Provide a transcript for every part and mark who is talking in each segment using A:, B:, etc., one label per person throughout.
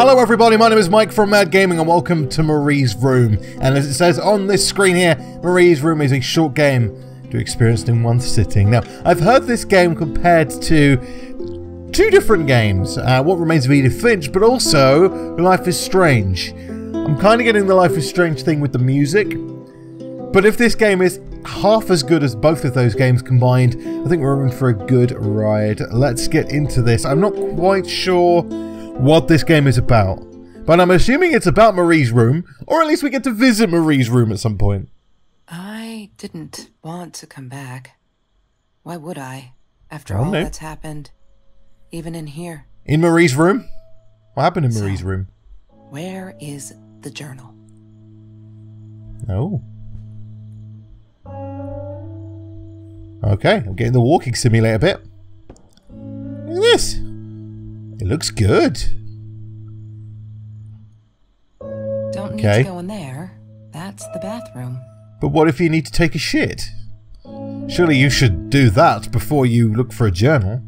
A: Hello everybody, my name is Mike from m.a.d Gaming and welcome to Marie's Room. And as it says on this screen here, Marie's Room is a short game to be experienced in one sitting. Now, I've heard this game compared to two different games, What Remains of Edith Finch, but also Life is Strange. I'm kind of getting the Life is Strange thing with the music, but if this game is half as good as both of those games combined, I think we're in for a good ride. Let's get into this. I'm not quite sure what this game is about, but I'm assuming it's about Marie's room, or at least we get to visit Marie's room at some point.
B: I didn't want to come back. Why would I, after all that's happened, even in here?
A: In Marie's room? What happened in Marie's room?
B: Where is the journal?
A: Oh. Okay, I'm getting the walking simulator bit. Look at this. It looks good.
B: Don't need to go in there. That's the bathroom.
A: But what if you need to take a shit? Surely you should do that before you look for a journal.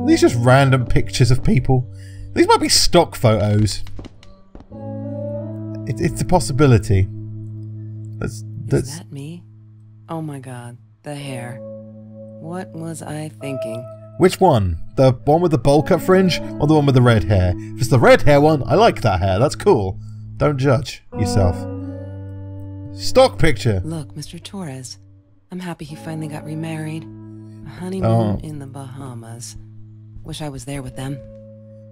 A: These are just random pictures of people. These might be stock photos. It's a possibility.
B: Is that me? Oh my god, the hair. What was I thinking?
A: Which one? The one with the bowl cut fringe or the one with the red hair? If it's the red hair one, I like that hair. That's cool. Don't judge yourself. Stock picture.
B: Look, Mr. Torres. I'm happy he finally got remarried. A honeymoon in the Bahamas. Wish I was there with them.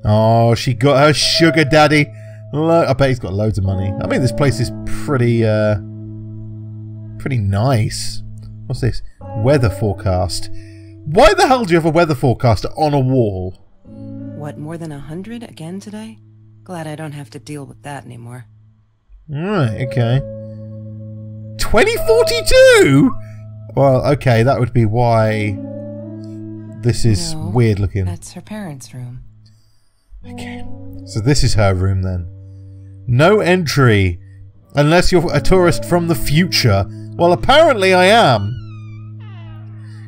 A: Oh, she got her sugar daddy. Look, I bet he's got loads of money. I mean, this place is pretty nice. What's this? Weather forecast. Why the hell do you have a weather forecast on a wall?
B: What, more than 100 again today? Glad I don't have to deal with that anymore.
A: Right, okay. 2042? Well, okay, that would be why this is weird looking.
B: That's her parents' room.
A: Okay, so this is her room then. No entry unless you're a tourist from the future. Well, apparently I am,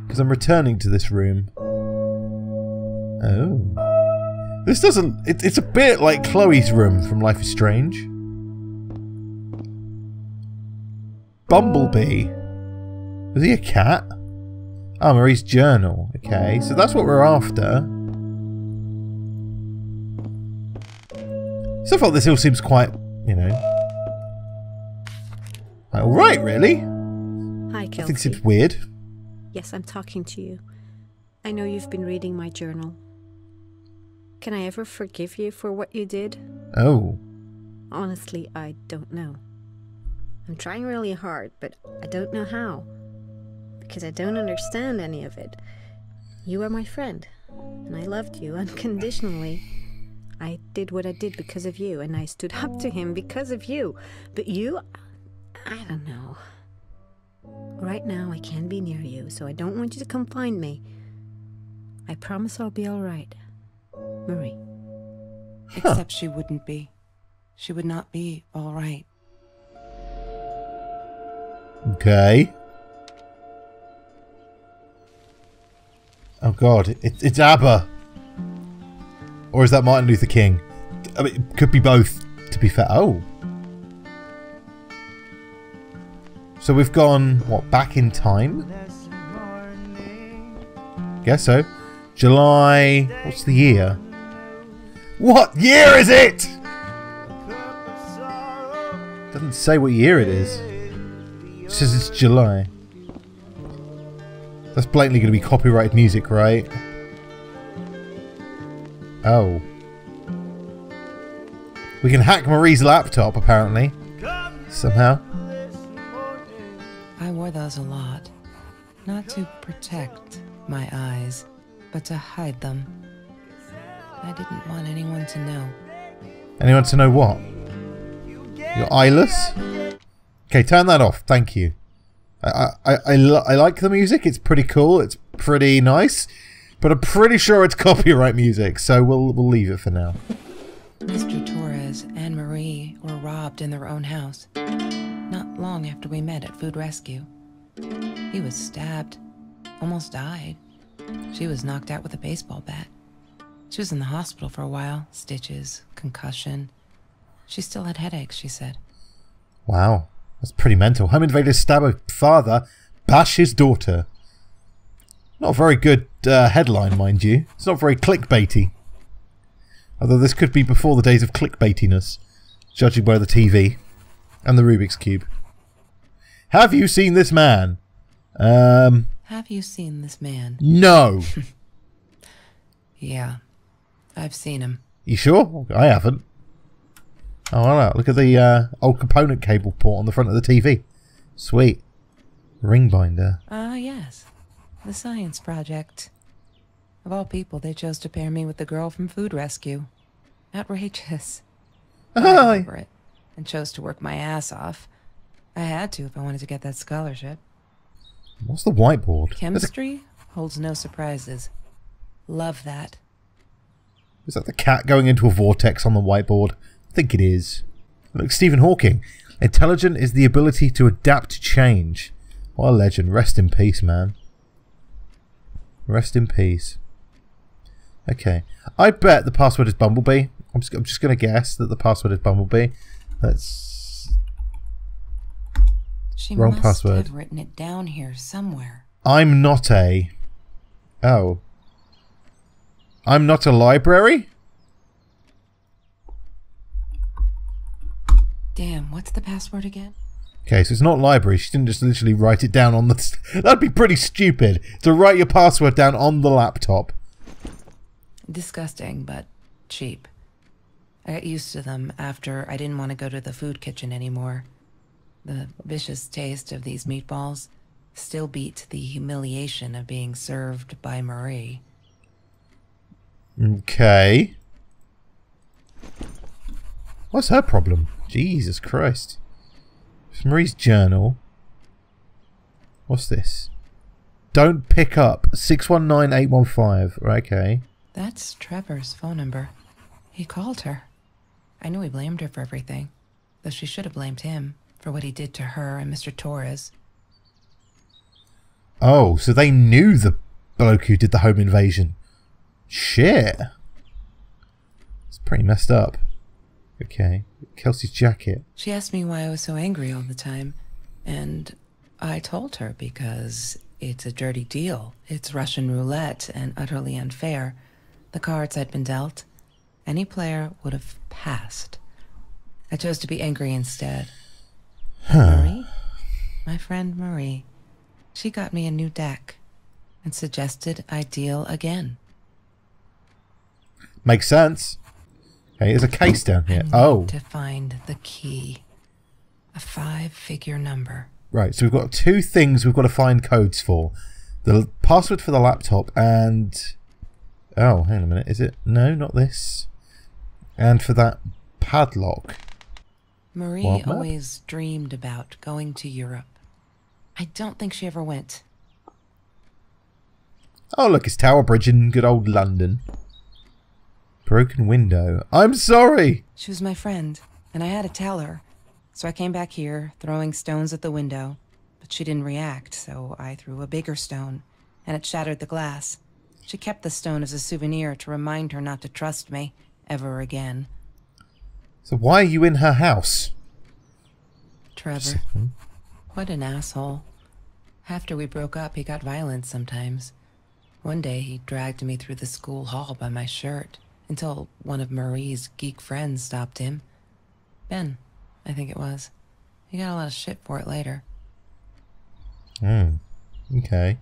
A: because I'm returning to this room. Oh. This doesn't... It's a bit like Chloe's room from Life is Strange. Bumblebee. Was he a cat? Oh, Marie's journal. Okay, so that's what we're after. So far this all seems quite, you know... alright, really?
C: Hi, Kelsey.
A: I think it seems weird.
C: Yes, I'm talking to you. I know you've been reading my journal. Can I ever forgive you for what you did?
A: Oh.
C: Honestly, I don't know. I'm trying really hard, but I don't know how. Because I don't understand any of it. You are my friend, and I loved you unconditionally. I did what I did because of you, and I stood up to him because of you. But you, I don't know. Right now, I can't be near you, so I don't want you to come find me. I promise I'll be alright. Marie.
B: Except she wouldn't be. She would not be alright.
A: Okay. Oh god, it's ABBA. Or is that Martin Luther King? I mean, it could be both, to be fair. Oh. So we've gone, what, back in time? Guess so. July... What's the year? What year is it? Doesn't say what year it is. It says it's July. That's blatantly going to be copyrighted music, right? Oh. We can hack Marie's laptop, apparently. Somehow.
B: I wore those a lot. Not to protect my eyes, but to hide them. I didn't want anyone to know.
A: Anyone to know what? You're eyeless? Okay, turn that off. Thank you. I like the music. It's pretty cool. It's pretty nice. But I'm pretty sure it's copyright music, so we'll leave it for now.
B: Mr. Torres and Marie were robbed in their own house. Not long after we met at Food Rescue. He was stabbed. Almost died. She was knocked out with a baseball bat. She was in the hospital for a while. Stitches, concussion. She still had headaches, she said.
A: Wow, that's pretty mental. Home invaders stab a father, bash his daughter. Not a very good headline, mind you. It's not very clickbaity. Although this could be before the days of clickbaitiness, judging by the TV and the Rubik's Cube. Have you seen this man?
B: Have you seen this man?
A: No.
B: Yeah, I've seen him.
A: You sure? I haven't. Oh, wow. Look at the old component cable port on the front of the TV. Sweet. Ring binder.
B: Ah, yes. The science project. Of all people, they chose to pair me with the girl from Food Rescue. Outrageous. I got over it and chose to work my ass off. I had to if I wanted to get that scholarship.
A: What's the whiteboard?
B: Chemistry holds no surprises. Love that.
A: Is that the cat going into a vortex on the whiteboard? I think it is. Look, Stephen Hawking. Intelligent is the ability to adapt to change. What a legend. Rest in peace, man. Rest in peace. Okay. I bet the password is Bumblebee. I'm just going to guess that the password is Bumblebee. That's...
B: She
A: wrong
B: must
A: password.
B: have written it down here somewhere.
A: I'm not a... Oh. I'm not a library?
B: Damn, what's the password again?
A: Okay, so it's not library. She didn't just literally write it down on the... That'd be pretty stupid, to write your password down on the laptop.
B: Disgusting, but cheap. I got used to them after I didn't want to go to the food kitchen anymore. The vicious taste of these meatballs still beat the humiliation of being served by Marie.
A: Okay. What's her problem? Jesus Christ. It's Marie's journal. What's this? Don't pick up 619815. Right, okay.
B: That's Trevor's phone number. He called her. I knew he blamed her for everything, though she should have blamed him for what he did to her and Mr. Torres.
A: Oh, so they knew the bloke who did the home invasion. Shit. It's pretty messed up. Okay. Kelsey's jacket.
B: She asked me why I was so angry all the time, and I told her because it's a dirty deal. It's Russian roulette and utterly unfair. The cards had been dealt. Any player would have passed. I chose to be angry instead. Marie? My friend Marie. She got me a new deck and suggested I deal again.
A: Makes sense. Okay, there's a case down here.
B: I need to find the key. A 5-figure number.
A: Right, so we've got two things we've got to find codes for. The password for the laptop and... Oh, hang on a minute. Is it? No, not this. And for that padlock.
B: Marie always dreamed about going to Europe. I don't think she ever went.
A: Oh, look, it's Tower Bridge in good old London. Broken window. I'm sorry!
B: She was my friend, and I had to tell her. So I came back here, throwing stones at the window. But she didn't react, so I threw a bigger stone, and it shattered the glass. She kept the stone as a souvenir to remind her not to trust me ever again.
A: So why are you in her house?
B: Trevor. What an asshole. After we broke up, he got violent sometimes. One day, he dragged me through the school hall by my shirt until one of Marie's geek friends stopped him. Ben, I think it was. He got a lot of shit for it later.
A: Okay.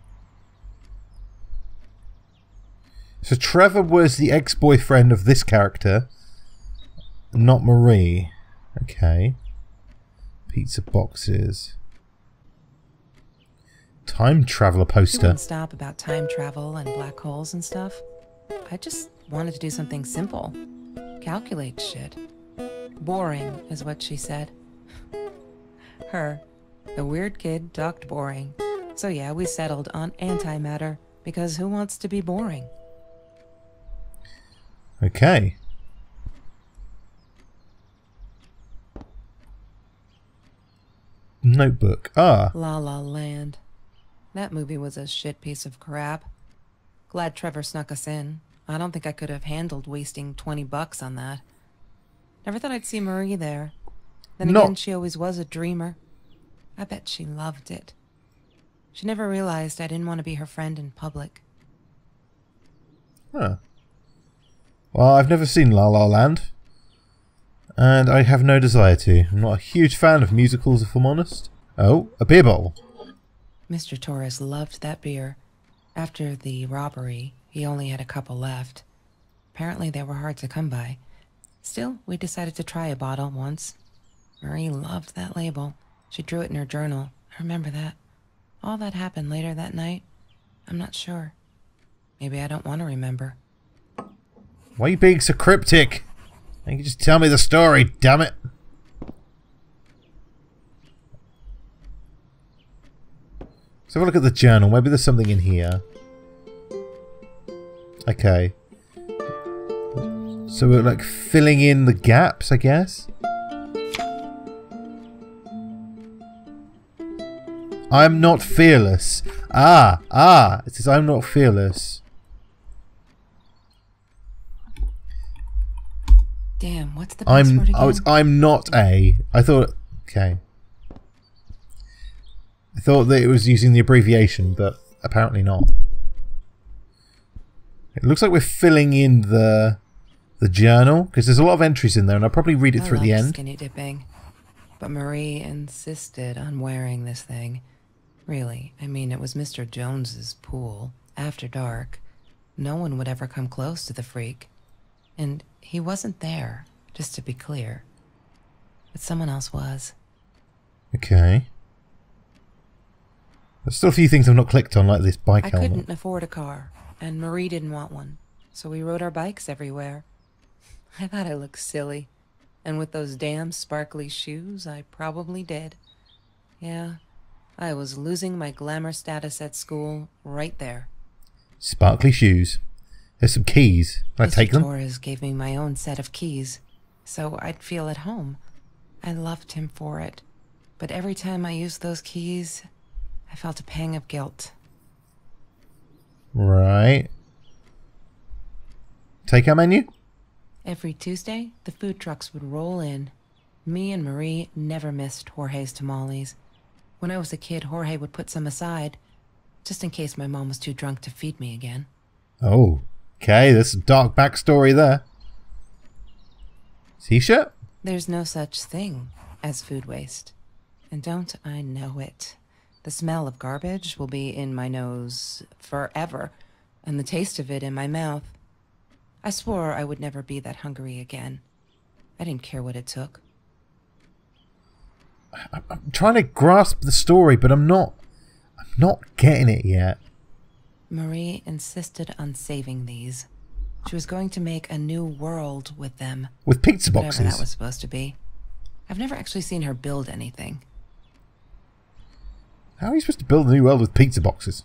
A: So Trevor was the ex-boyfriend of this character, not Marie. Okay. Pizza boxes. Time traveler
B: He
A: poster.
B: wouldn't stop about time travel and black holes and stuff. I just wanted to do something simple. Calculate shit. Boring is what she said. Her, the weird kid, talked boring. So yeah, we settled on antimatter, because who wants to be boring?
A: Okay. Notebook. Ah.
B: La La Land. That movie was a shit piece of crap. Glad Trevor snuck us in. I don't think I could have handled wasting $20 on that. Never thought I'd see Marie there. Then again, she always was a dreamer. I bet she loved it. She never realized I didn't want to be her friend in public.
A: Huh. Well, I've never seen La La Land. And I have no desire to. I'm not a huge fan of musicals, if I'm honest. Oh, a beer bottle.
B: Mr. Torres loved that beer. After the robbery, he only had a couple left. Apparently they were hard to come by. Still, we decided to try a bottle once. Marie loved that label. She drew it in her journal. I remember that. All that happened later that night, I'm not sure. Maybe I don't want to remember.
A: Why are you being so cryptic? You can just tell me the story, damn it. Let's have a look at the journal. Maybe there's something in here. Okay. So we're like filling in the gaps, I guess. I'm not fearless. It says I'm not fearless.
B: Damn, what's the password again?
A: Oh, it's I'm not a. I thought. Okay. I thought that it was using the abbreviation, but apparently not. It looks like we're filling in the journal because there's a lot of entries in there, and I'll probably read it through at the end.
B: Skinny dipping, but Marie insisted on wearing this thing. Really, I mean, it was Mr. Jones's pool after dark. No one would ever come close to the freak. And he wasn't there, just to be clear. But someone else was.
A: Okay. There's still a few things I've not clicked on, like this bike helmet.
B: I couldn't afford a car, and Marie didn't want one. So we rode our bikes everywhere. I thought I looked silly. And with those damn sparkly shoes, I probably did. Yeah, I was losing my glamour status at school right there.
A: Sparkly shoes. There's some keys. Can I take them?
B: Mr. Torres gave me my own set of keys, so I'd feel at home. I loved him for it. But every time I used those keys, I felt a pang of guilt.
A: Right. Takeout menu?
B: Every Tuesday, the food trucks would roll in. Me and Marie never missed Jorge's tamales. When I was a kid, Jorge would put some aside, just in case my mom was too drunk to feed me again.
A: Oh, okay, there's some dark backstory there. T-shirt?
B: There's no such thing as food waste. And don't I know it? The smell of garbage will be in my nose forever, and the taste of it in my mouth. I swore I would never be that hungry again. I didn't care what it took.
A: I'm trying to grasp the story, but I'm not getting it yet.
B: Marie insisted on saving these. She was going to make a new world with them.
A: With pizza boxes?
B: Whatever that was supposed to be. I've never actually seen her build anything.
A: How are you supposed to build a new world with pizza boxes?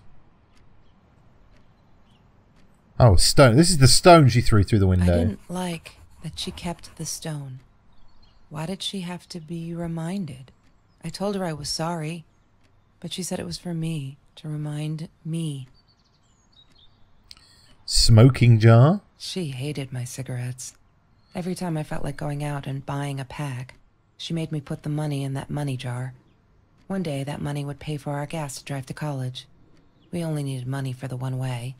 A: Oh, stone. This is the stone she threw through the window.
B: I didn't like that she kept the stone. Why did she have to be reminded? I told her I was sorry, but she said it was for me, to remind me.
A: Smoking jar?
B: She hated my cigarettes. Every time I felt like going out and buying a pack, she made me put the money in that money jar. One day, that money would pay for our gas to drive to college. We only needed money for the one way.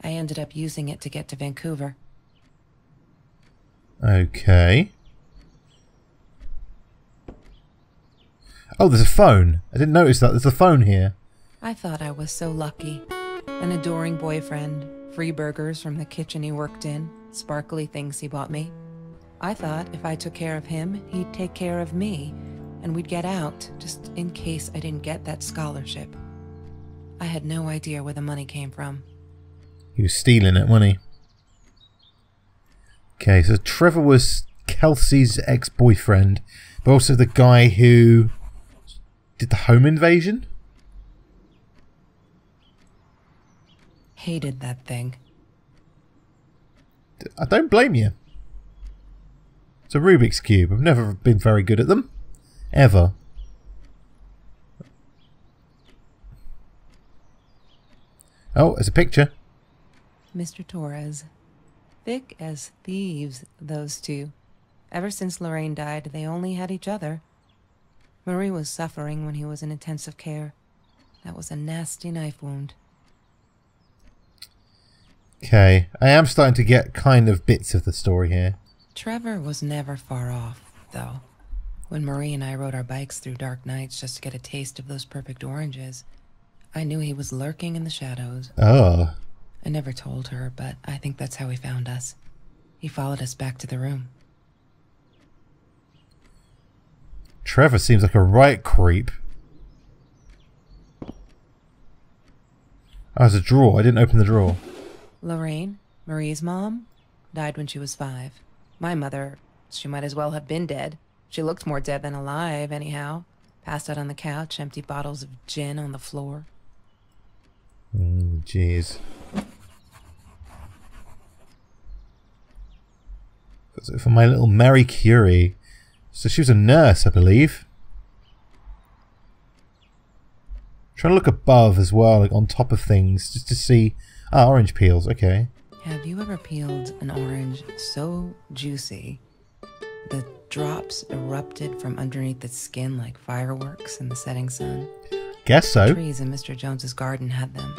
B: I ended up using it to get to Vancouver.
A: Okay. Oh, there's a phone. I didn't notice that. There's a phone here.
B: I thought I was so lucky. An adoring boyfriend, free burgers from the kitchen he worked in, sparkly things he bought me. I thought if I took care of him, he'd take care of me, and we'd get out, just in case I didn't get that scholarship. I had no idea where the money came from.
A: He was stealing it, wasn't he? Okay, so Trevor was Kelsey's ex-boyfriend, but also the guy who did the home invasion?
B: Hated that thing.
A: I don't blame you. It's a Rubik's Cube. I've never been very good at them. Ever. Oh, there's a picture.
B: Mr. Torres, Thick as thieves, those two. Ever since Lorraine died, they only had each other. Marie was suffering when he was in intensive care. That was a nasty knife wound.
A: Okay, I am starting to get kind of bits of the story here.
B: Trevor was never far off, though. When Marie and I rode our bikes through dark nights just to get a taste of those perfect oranges, I knew he was lurking in the shadows.
A: Oh.
B: I never told her, but I think that's how he found us. He followed us back to the room.
A: Trevor seems like a right creep. Oh, there's a drawer. I didn't open the drawer.
B: Lorraine, Marie's mom, died when she was 5. My mother, she might as well have been dead. She looked more dead than alive, anyhow. Passed out on the couch, empty bottles of gin on the floor.
A: Jeez. For my little Mary Curie. So she was a nurse, I believe. Trying to look above as well, like on top of things, just to see. Ah, orange peels, okay.
B: Have you ever peeled an orange so juicy the drops erupted from underneath its skin like fireworks in the setting sun?
A: Guess so.
B: Trees in Mr. Jones's garden had them.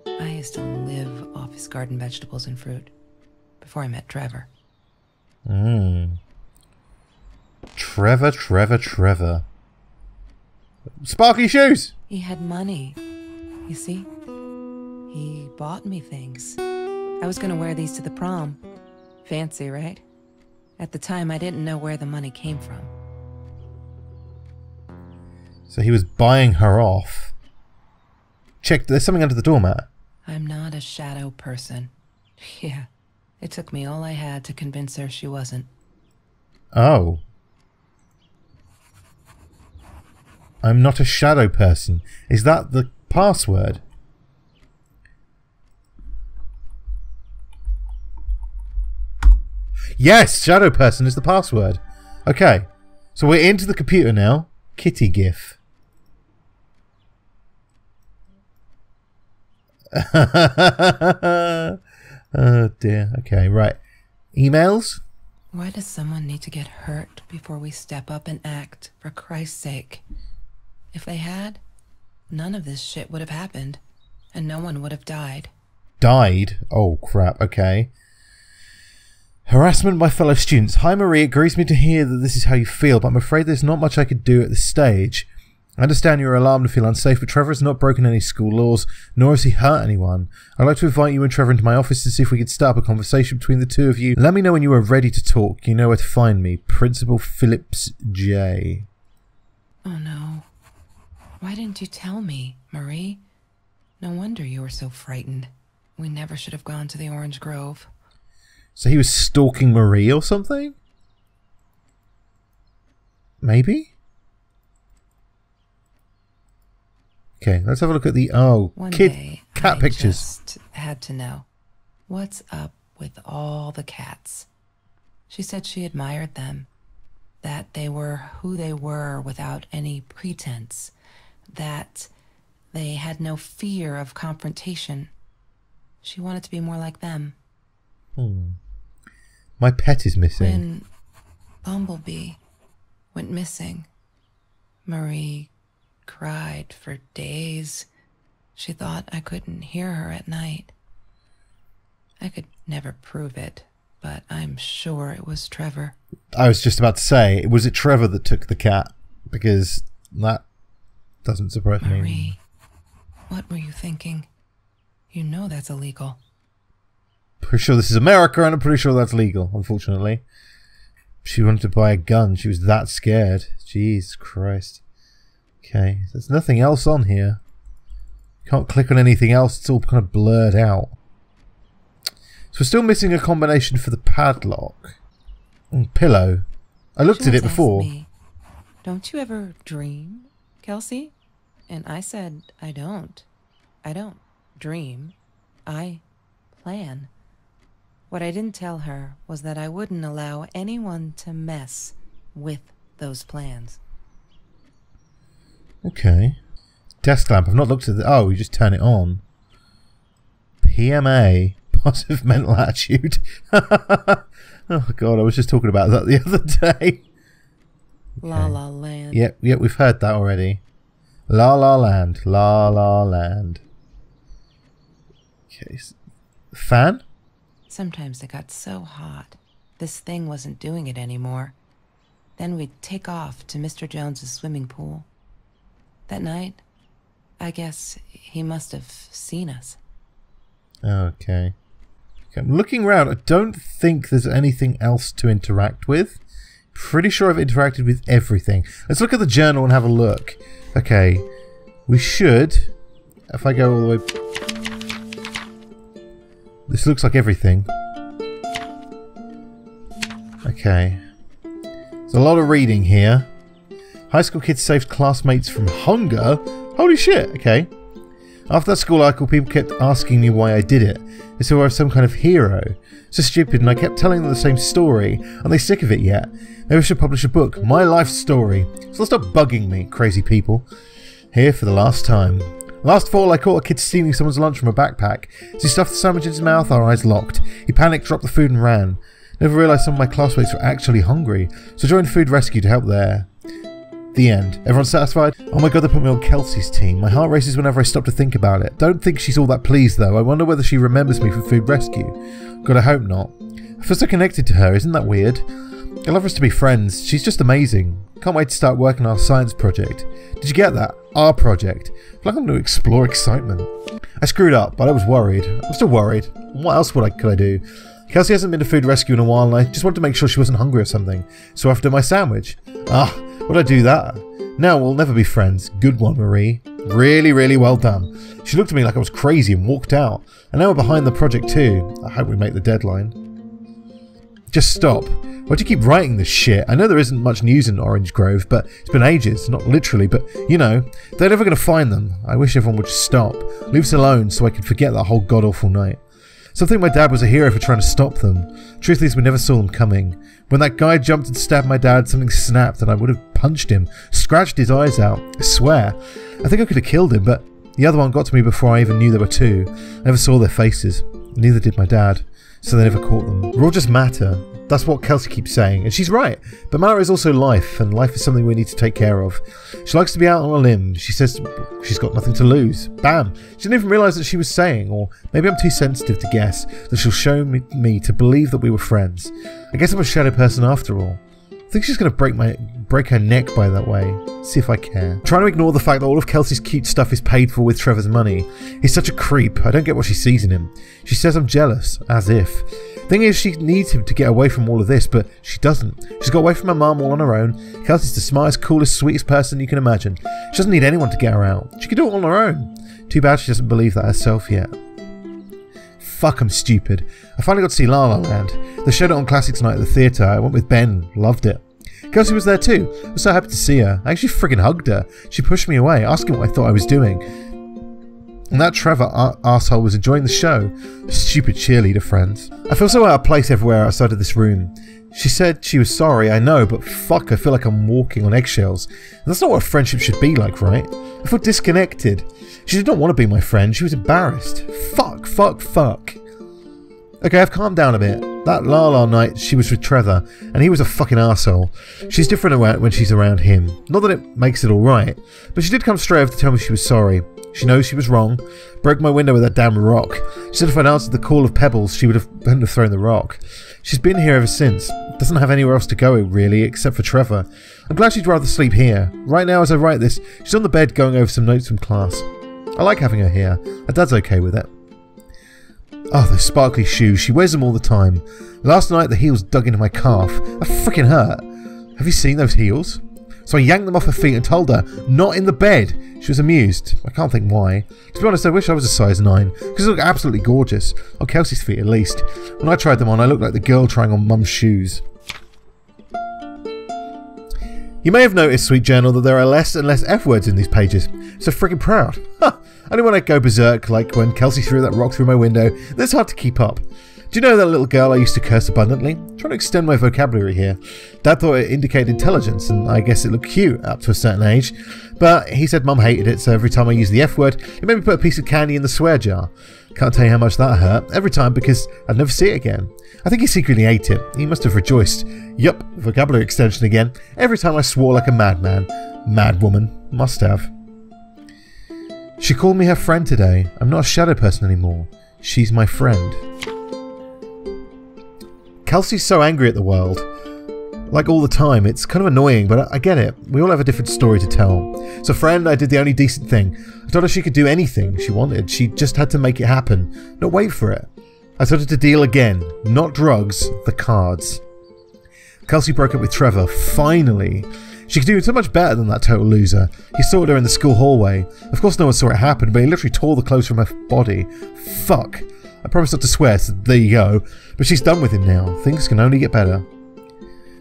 B: I used to live off his garden vegetables and fruit before I met Trevor.
A: Trevor. Sparkly shoes!
B: He had money. You see? He bought me things. I was gonna wear these to the prom. Fancy, right? At the time, I didn't know where the money came from.
A: So he was buying her off. Check, there's something under the doormat.
B: I'm not a shadow person. Yeah, it took me all I had to convince her she wasn't.
A: Oh. I'm not a shadow person. Is that the password? Yes, shadow person is the password. Okay, so we're into the computer now. Kitty gif. Oh dear. Okay, right. Emails?
B: Why does someone need to get hurt before we step up and act, for Christ's sake? If they had, none of this shit would have happened, and no one would have died.
A: Died? Oh crap, okay. Harassment by fellow students. Hi Marie, it grieves me to hear that this is how you feel, but I'm afraid there's not much I could do at this stage. I understand you're alarmed and feel unsafe, but Trevor has not broken any school laws, nor has he hurt anyone. I'd like to invite you and Trevor into my office to see if we could start up a conversation between the two of you. Let me know when you are ready to talk. You know where to find me. Principal Phillips J.
B: Oh no. Why didn't you tell me, Marie? No wonder you were so frightened. We never should have gone to the Orange Grove.
A: So he was stalking Marie or something? Maybe? Okay, let's have a look at the
B: One
A: kid
B: day,
A: cat
B: I
A: pictures.
B: Just had to know what's up with all the cats. She said she admired them, that they were who they were without any pretense, that they had no fear of confrontation. She wanted to be more like them.
A: My pet is missing.
B: When Bumblebee went missing, Marie cried for days. She thought I couldn't hear her at night. I could never prove it, but I'm sure it was Trevor.
A: I was just about to say, was it Trevor that took the cat? Because that doesn't surprise me.
B: Marie, what were you thinking? You know that's illegal.
A: Pretty sure this is America, and I'm pretty sure that's legal, unfortunately. She wanted to buy a gun. She was that scared. Jesus Christ. Okay, there's nothing else on here. Can't click on anything else. It's all kind of blurred out. So we're still missing a combination for the padlock. Pillow. I looked at it before.
B: Me, don't you ever dream, Kelsey? And I said, I don't. I don't dream. I plan. What I didn't tell her was that I wouldn't allow anyone to mess with those plans.
A: Okay. Desk lamp. I've not looked at the... Oh, you just turn it on. PMA. positive mental attitude. Oh god, I was just talking about that the other day.
B: La La Land.
A: Yep, we've heard that already. La La Land, La La Land. Okay, fan?
B: Sometimes it got so hot, this thing wasn't doing it anymore. Then we'd take off to Mr. Jones's swimming pool. That night, I guess he must have seen us.
A: Okay. I'm looking around. I don't think there's anything else to interact with. Pretty sure I've interacted with everything. Let's look at the journal and have a look. Okay. We should... If I go all the way... This looks like everything. Okay. There's a lot of reading here. High school kids saved classmates from hunger? Holy shit, okay. After that school article, people kept asking me why I did it. They said I was some kind of hero. So stupid, and I kept telling them the same story. Are they sick of it yet? Maybe I should publish a book, my life story. So stop bugging me, crazy people. Here for the last time. Last fall, I caught a kid stealing someone's lunch from a backpack. As he stuffed the sandwich in his mouth, our eyes locked. He panicked, dropped the food and ran. Never realised some of my classmates were actually hungry, so joined food rescue to help there. The end. Everyone satisfied? Oh my god, they put me on Kelsey's team. My heart races whenever I stop to think about it. Don't think she's all that pleased though. I wonder whether she remembers me from food rescue. God, I hope not. I feel so connected to her, isn't that weird? I love us to be friends. She's just amazing. Can't wait to start working on our science project. Did you get that? Our project. I feel like I'm going to explore excitement. I screwed up, but I was worried. I'm still worried. What else could I do? Kelsey hasn't been to food rescue in a while and I just wanted to make sure she wasn't hungry or something. So after my sandwich. Would I do that? Now we'll never be friends. Good one, Marie. Really, really well done. She looked at me like I was crazy and walked out. And now we're behind the project too. I hope we make the deadline. Just stop. Why'd you keep writing this shit? I know there isn't much news in Orange Grove, but it's been ages. Not literally, but you know. They're never going to find them. I wish everyone would just stop. Leave us alone so I can forget that whole god-awful night. Some think my dad was a hero for trying to stop them. Truth is, we never saw them coming. When that guy jumped and stabbed my dad, something snapped and I would have punched him, scratched his eyes out. I swear. I think I could have killed him, but the other one got to me before I even knew there were two. I never saw their faces. Neither did my dad. So they never caught them. We're all just matter. That's what Kelsey keeps saying, and she's right. But matter is also life, and life is something we need to take care of. She likes to be out on a limb. She says she's got nothing to lose. Bam! She didn't even realise that she was saying, or maybe I'm too sensitive to guess, that she'll show me to believe that we were friends. I guess I'm a shadow person after all. I think she's going to break her neck by that way. See if I care. I'm trying to ignore the fact that all of Kelsey's cute stuff is paid for with Trevor's money. He's such a creep. I don't get what she sees in him. She says I'm jealous, as if. Thing is, she needs him to get away from all of this, but she doesn't. She's got away from her mum all on her own. Kelsey's the smartest, coolest, sweetest person you can imagine. She doesn't need anyone to get her out. She can do it on her own. Too bad she doesn't believe that herself yet. Fuck, I'm stupid. I finally got to see La La Land. They showed it on Classics Night at the theatre. I went with Ben. Loved it. Kelsey was there too. I was so happy to see her. I actually friggin' hugged her. She pushed me away, asking what I thought I was doing. And that Trevor arsehole was enjoying the show. Stupid cheerleader friends. I feel so out of place everywhere outside of this room. She said she was sorry, I know, but fuck, I feel like I'm walking on eggshells. And that's not what a friendship should be like, right? I feel disconnected. She did not want to be my friend. She was embarrassed. Fuck. Okay, I've calmed down a bit. That La La night, she was with Trevor, and he was a fucking arsehole. She's different when she's around him. Not that it makes it alright, but she did come straight over to tell me she was sorry. She knows she was wrong. Broke my window with that damn rock. She said if I'd answered the call of pebbles, she wouldn't have thrown the rock. She's been here ever since. Doesn't have anywhere else to go, really, except for Trevor. I'm glad she'd rather sleep here. Right now, as I write this, she's on the bed going over some notes from class. I like having her here. Her dad's okay with it. Oh, those sparkly shoes. She wears them all the time. Last night, the heels dug into my calf. That freaking hurt. Have you seen those heels? So I yanked them off her feet and told her, not in the bed. She was amused. I can't think why. To be honest, I wish I was a size 9, because they look absolutely gorgeous. On Kelsey's feet, at least. When I tried them on, I looked like the girl trying on Mum's shoes. You may have noticed, Sweet Journal, that there are less and less F words in these pages. So freaking proud. Only when I go berserk, like when Kelsey threw that rock through my window, then it's hard to keep up. Do you know that little girl I used to curse abundantly? I'm trying to extend my vocabulary here. Dad thought it indicated intelligence, and I guess it looked cute up to a certain age. But he said Mum hated it, so every time I used the F word, it made me put a piece of candy in the swear jar. Can't tell you how much that hurt. Every time, because I'd never see it again. I think he secretly ate it. He must have rejoiced. Yup, vocabulary extension again. Every time I swore like a madman. Mad woman. Must have. She called me her friend today. I'm not a shadow person anymore. She's my friend. Kelsey's so angry at the world. Like all the time. It's kind of annoying, but I get it. We all have a different story to tell. So friend, I did the only decent thing. I told her she could do anything she wanted. She just had to make it happen. Not wait for it. I told her to deal again. Not drugs, the cards. Kelsey broke up with Trevor. Finally. She could do so much better than that total loser. He saw her in the school hallway. Of course no one saw it happen, but he literally tore the clothes from her body. Fuck. I promised not to swear, so there you go. But she's done with him now. Things can only get better.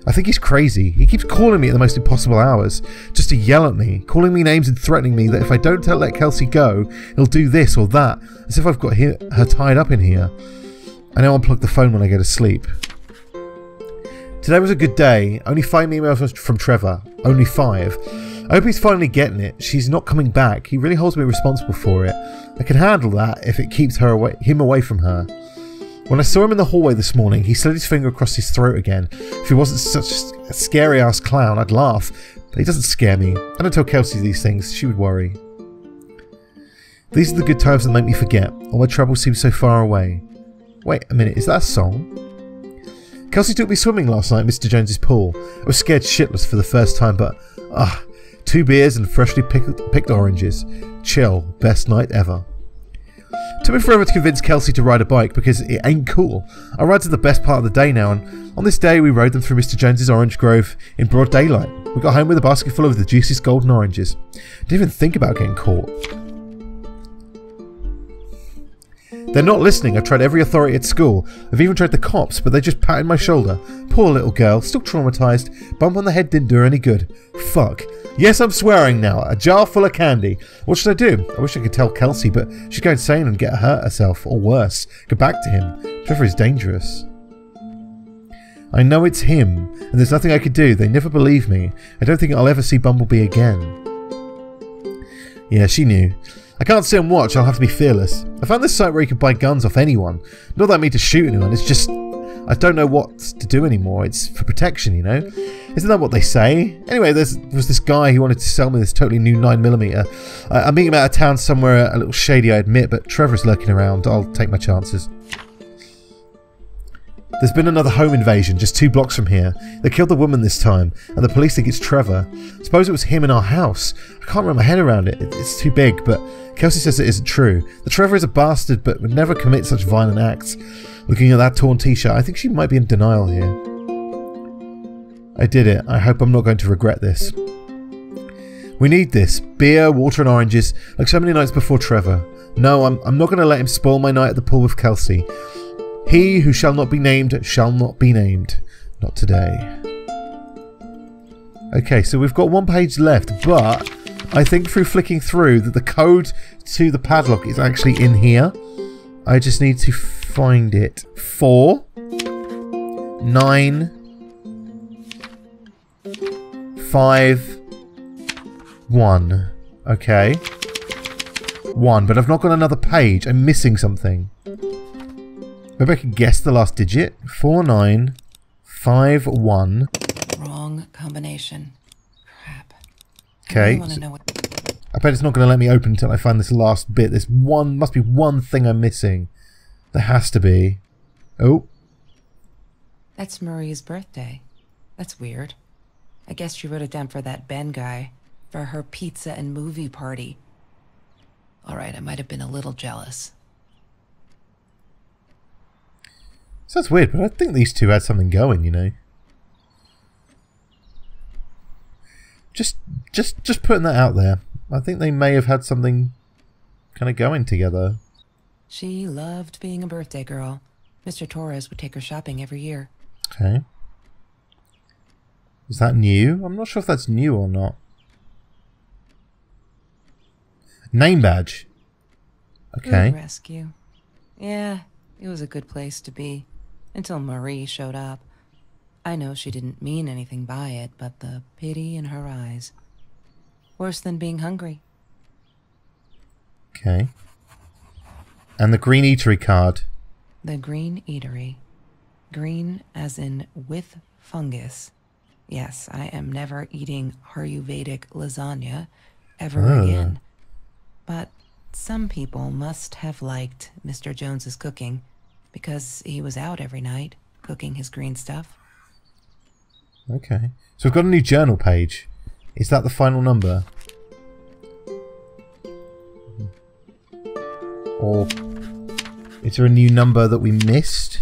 A: I think he's crazy. He keeps calling me at the most impossible hours, just to yell at me, calling me names and threatening me that if I don't let Kelsey go, he'll do this or that, as if I've got her tied up in here. I now unplug the phone when I go to sleep. Today was a good day. Only 5 emails from Trevor. Only 5. I hope he's finally getting it. She's not coming back. He really holds me responsible for it. I can handle that if it keeps him away from her. When I saw him in the hallway this morning, he slid his finger across his throat again. If he wasn't such a scary-ass clown, I'd laugh. But he doesn't scare me. I don't tell Kelsey these things. She would worry. These are the good times that make me forget. All my troubles seem so far away. Wait a minute, is that a song? Kelsey took me swimming last night at Mr. Jones's pool. I was scared shitless for the first time, but 2 beers and freshly picked oranges. Chill. Best night ever. Took me forever to convince Kelsey to ride a bike because it ain't cool. Our rides are the best part of the day now, and on this day we rode them through Mr. Jones's orange grove in broad daylight. We got home with a basket full of the juiciest golden oranges. Didn't even think about getting caught. They're not listening. I've tried every authority at school. I've even tried the cops, but they just patted my shoulder. Poor little girl, still traumatised. Bump on the head didn't do her any good. Fuck. Yes, I'm swearing now. A jar full of candy. What should I do? I wish I could tell Kelsey, but she'd go insane and get hurt herself, or worse, go back to him. Trevor is dangerous. I know it's him, and there's nothing I could do. They never believe me. I don't think I'll ever see Bumblebee again. Yeah, she knew. I can't sit and watch, I'll have to be fearless. I found this site where you can buy guns off anyone. Not that I mean to shoot anyone, it's just I don't know what to do anymore. It's for protection, you know? Isn't that what they say? Anyway, there was this guy who wanted to sell me this totally new 9mm. I'm meeting him out of town somewhere a little shady, I admit, but Trevor's lurking around. I'll take my chances. There's been another home invasion just 2 blocks from here. They killed the woman this time, and the police think it's Trevor. Suppose it was him in our house. I can't wrap my head around it. It's too big, but Kelsey says it isn't true. The Trevor is a bastard, but would never commit such violent acts. Looking at that torn t-shirt, I think she might be in denial here. I did it. I hope I'm not going to regret this. We need this. Beer, water and oranges, like so many nights before Trevor. No, I'm not going to let him spoil my night at the pool with Kelsey. He who shall not be named shall not be named. Not today. Okay, so we've got 1 page left, but I think through flicking through that the code to the padlock is actually in here. I just need to find it. 4 9 5 1. Okay. 1, but I've not got another page. I'm missing something. Maybe I can guess the last digit. 4 9 5 1.
B: Wrong combination. Crap.
A: Okay. I bet it's not going to let me open until I find this last bit. There's must be one thing I'm missing. There has to be. Oh.
B: That's Marie's birthday. That's weird. I guess she wrote it down for that Ben guy. For her pizza and movie party. Alright, I might have been a little jealous.
A: Sounds weird, but I think these two had something going, you know. Just putting that out there. I think they may have had something kind of going together.
B: She loved being a birthday girl. Mr. Torres would take her shopping every year.
A: Okay. Is that new? I'm not sure if that's new or not. Name badge. Okay.
B: Food rescue. Yeah, It was a good place to be, until Marie showed up. I know she didn't mean anything by it, but the pity in her eyes. Worse than being hungry.
A: Okay. And the green eatery card.
B: The green eatery. Green as in with fungus. Yes, I am never eating Ayurvedic lasagna ever again. But some people must have liked Mr. Jones's cooking because he was out every night cooking his green stuff.
A: Okay. So we've got a new journal page. Is that the final number? Or is there a new number that we missed?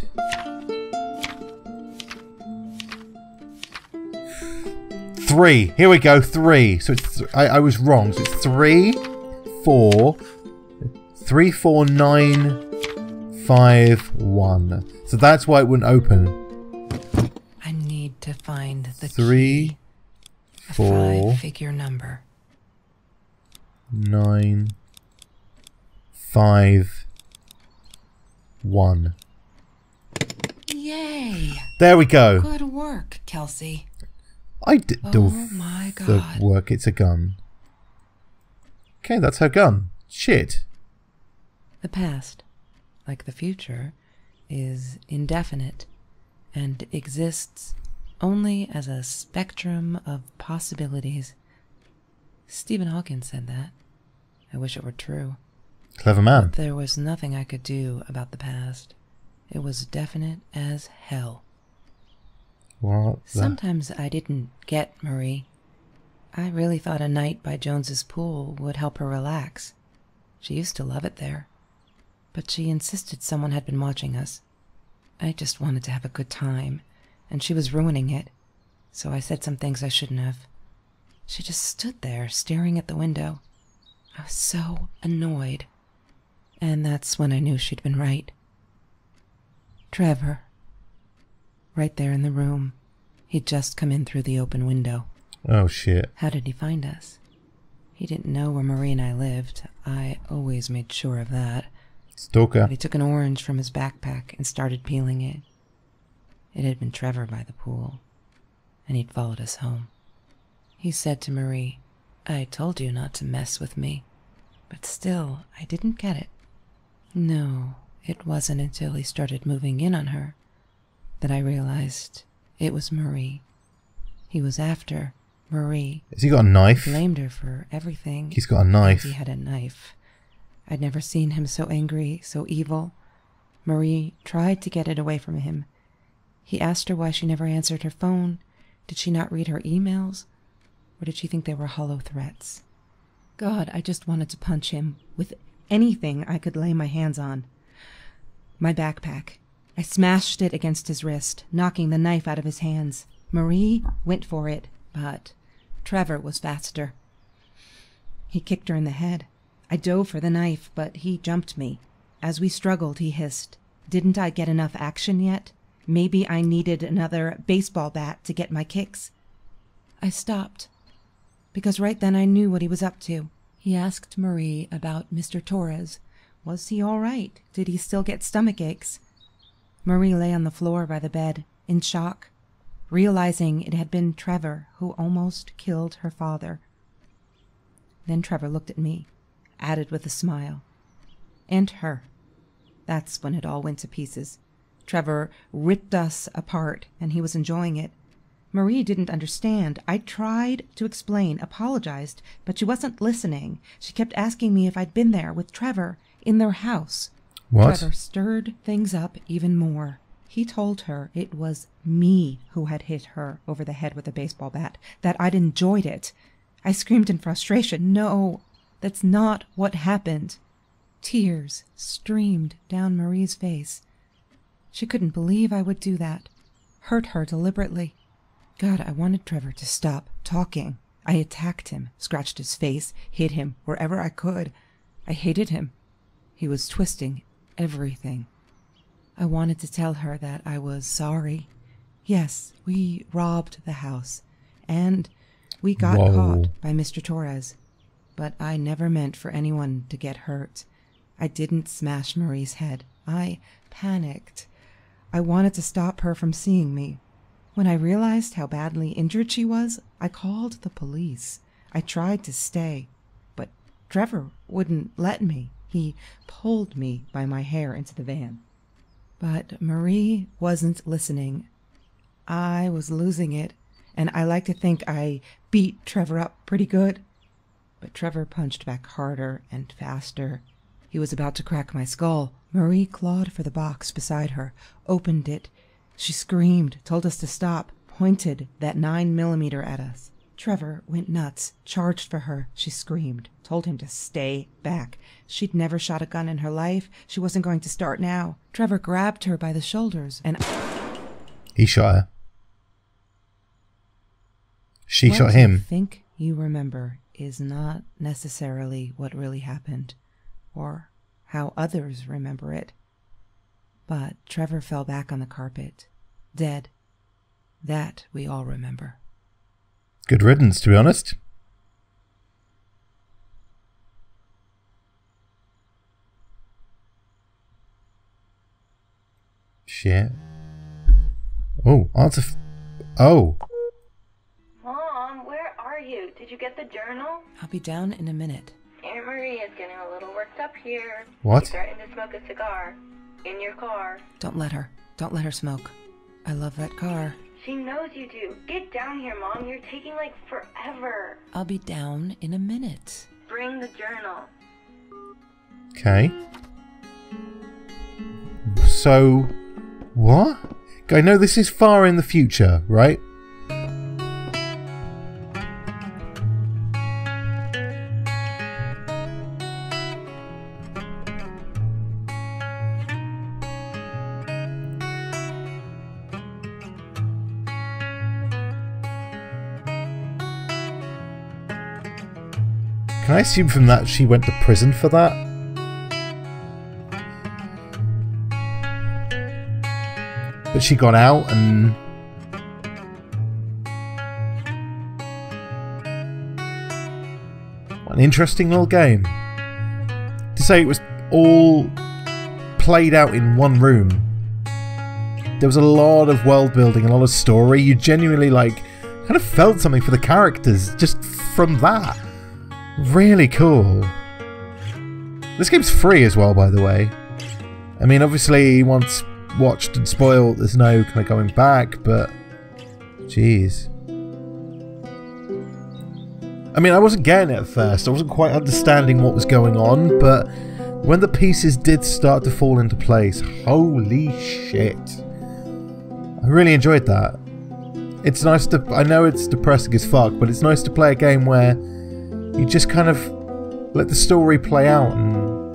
A: Three. Here we go. 3. So it's I was wrong. So it's 3, 4, 3, 4, 9, 5, 1. So that's why it wouldn't open.
B: I need to find the
A: 3,
B: key.
A: 4,
B: A 5-figure number.
A: 9, 5, 1.
B: Yay!
A: There we go.
B: Good work, Kelsey.
A: I did
B: Oh my
A: the
B: God.
A: work. It's a gun. Okay, that's her gun. Shit.
B: The past, like the future, is indefinite and exists only as a spectrum of possibilities. Stephen Hawking said that. I wish it were true.
A: Clever man.
B: There was nothing I could do about the past. It was definite as hell.
A: What the...
B: Sometimes I didn't get Marie. I really thought a night by Jones's pool would help her relax. She used to love it there. But she insisted someone had been watching us. I just wanted to have a good time, and she was ruining it. So I said some things I shouldn't have. She just stood there, staring at the window. I was so annoyed. And that's when I knew she'd been right. Trevor. Right there in the room. He'd just come in through the open window.
A: Oh, shit.
B: How did he find us? He didn't know where Marie and I lived. I always made sure of that.
A: Stalker.
B: But he took an orange from his backpack and started peeling it. It had been Trevor by the pool, and he'd followed us home. He said to Marie, "I told you not to mess with me." But still, I didn't get it. No, it wasn't until he started moving in on her that I realized it was Marie. He was after Marie.
A: Has he got a knife?
B: Blamed her for everything.
A: He's got a knife.
B: He had a knife. I'd never seen him so angry, so evil. Marie tried to get it away from him. He asked her why she never answered her phone. Did she not read her emails? Or did she think they were hollow threats? God, I just wanted to punch him with anything I could lay my hands on. My backpack. I smashed it against his wrist, knocking the knife out of his hands. Marie went for it, but Trevor was faster. He kicked her in the head. I dove for the knife, but he jumped me. As we struggled, he hissed, "Didn't I get enough action yet? Maybe I needed another baseball bat to get my kicks." I stopped, because right then I knew what he was up to. He asked Marie about Mr. Torres. Was he all right? Did he still get stomach aches? Marie lay on the floor by the bed, in shock, realizing it had been Trevor who almost killed her father. Then Trevor looked at me, added with a smile. And her. That's when it all went to pieces. Trevor ripped us apart, and he was enjoying it. Marie didn't understand. I tried to explain, apologized, but she wasn't listening. She kept asking me if I'd been there with Trevor in their house.
A: What?
B: Trevor stirred things up even more. He told her it was me who had hit her over the head with a baseball bat, that I'd enjoyed it. I screamed in frustration. No, that's not what happened. Tears streamed down Marie's face. She couldn't believe I would do that. Hurt her deliberately. God, I wanted Trevor to stop talking. I attacked him, scratched his face, hit him wherever I could. I hated him. He was twisting everything. I wanted to tell her that I was sorry. Yes, we robbed the house, and we got caught by Mr. Torres. But I never meant for anyone to get hurt. I didn't smash Marie's head. I panicked. I wanted to stop her from seeing me. When I realized how badly injured she was, I called the police. I tried to stay, but Trevor wouldn't let me. He pulled me by my hair into the van. But Marie wasn't listening. I was losing it, and I like to think I beat Trevor up pretty good. But Trevor punched back harder and faster. He was about to crack my skull. Marie clawed for the box beside her, opened it. She screamed, told us to stop, pointed that 9mm at us. Trevor went nuts, charged for her. She screamed, told him to stay back. She'd never shot a gun in her life. She wasn't going to start now. Trevor grabbed her by the shoulders and...
A: He shot her. She shot him.
B: What you think you remember is not necessarily what really happened, or how others remember it. But Trevor fell back on the carpet, dead. That we all remember.
A: Good riddance, to be honest. Shit. Oh, answer. Oh.
D: Mom, where are you? Did you get the journal?
B: I'll be down in a minute.
D: Aunt Marie is getting a little worked up here.
A: What?
D: She threatened to smoke a cigar. In your car.
B: Don't let her. Don't let her smoke. I love that car.
D: She knows you do. Get down here, Mom. You're taking like forever.
B: I'll be down in a minute.
D: Bring the journal.
A: Okay. So, what? I know this is far in the future, right? Can I assume from that she went to prison for that? But she got out and... What an interesting little game. To say it was all played out in one room. There was a lot of world building, a lot of story. You genuinely, like, kind of felt something for the characters just from that. Really cool. This game's free as well, by the way. I mean, obviously, once watched and spoiled, there's no kind of going back, but... Jeez. I mean, I wasn't getting it at first. I wasn't quite understanding what was going on, but when the pieces did start to fall into place, holy shit. I really enjoyed that. It's nice to... I know it's depressing as fuck, but it's nice to play a game where you just kind of let the story play out, and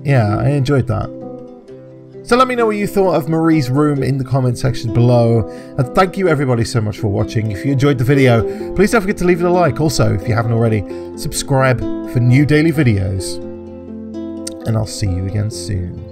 A: yeah, I enjoyed that. So let me know what you thought of Marie's Room in the comment section below, and thank you everybody so much for watching. If you enjoyed the video, please don't forget to leave it a like. Also, if you haven't already, subscribe for new daily videos, and I'll see you again soon.